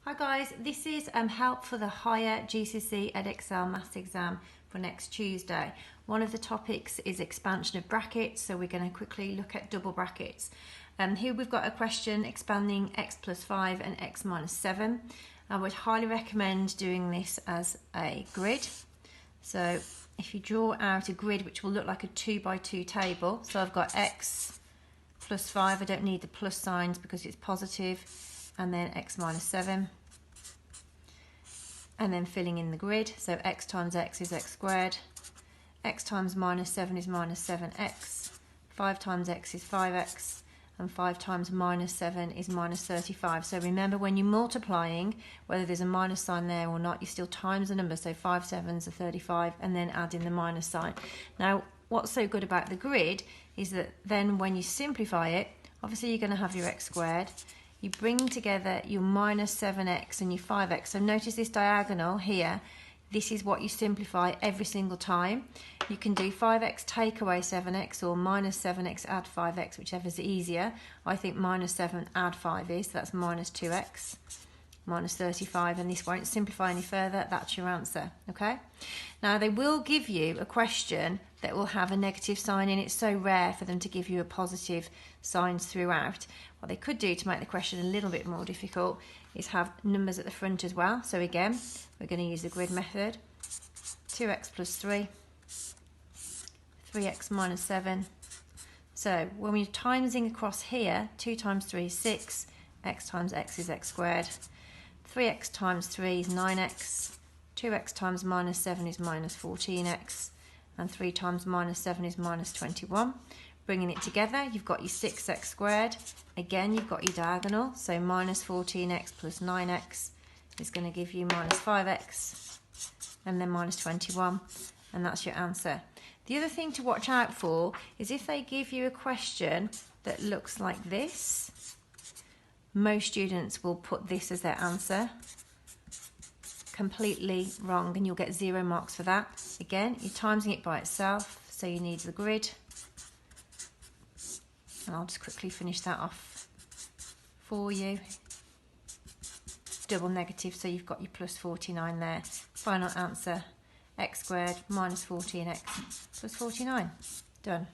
Hi guys, this is help for the higher GCSE Edexcel Maths exam for next Tuesday. One of the topics is expansion of brackets, so we're going to quickly look at double brackets. Here we've got a question expanding x plus 5 and x minus 7. I would highly recommend doing this as a grid. So if you draw out a grid which will look like a 2 by 2 table, so I've got x plus 5, I don't need the plus signs because it's positive, and then x minus 7, and then filling in the grid. So x times x is x squared, x times minus 7 is minus 7x, 5 times x is 5x, and 5 times minus 7 is minus 35. So remember, when you're multiplying, whether there's a minus sign there or not, you still times the number, so 5 sevens are 35, and then add in the minus sign. Now what's so good about the grid is that then when you simplify it, obviously you're going to have your x squared. You bring together your minus 7x and your 5x. So notice this diagonal here. This is what you simplify every single time. You can do 5x take away 7x or minus 7x add 5x, whichever is easier. I think minus 7 add 5 is, so that's minus 2x, minus 35, and this won't simplify any further. That's your answer, okay? Now they will give you a question that will have a negative sign in. It's so rare for them to give you a positive signs throughout. What they could do to make the question a little bit more difficult is have numbers at the front as well. So again, we're going to use the grid method. 2x plus 3, 3x minus 7. So when we're timesing across here, 2 times 3 is 6, x times x is x squared, 3x times 3 is 9x, 2x times minus 7 is minus 14x, and 3 times minus 7 is minus 21. Bringing it together, you've got your 6x squared. Again, you've got your diagonal, so minus 14x plus 9x is going to give you minus 5x, and then minus 21, and that's your answer. The other thing to watch out for is if they give you a question that looks like this, most students will put this as their answer. Completely wrong, and you'll get 0 marks for that. Again, you're timesing it by itself, so you need the grid. And I'll just quickly finish that off for you. Double negative, so you've got your plus 49 there. Final answer, x squared minus 14x plus 49. Done.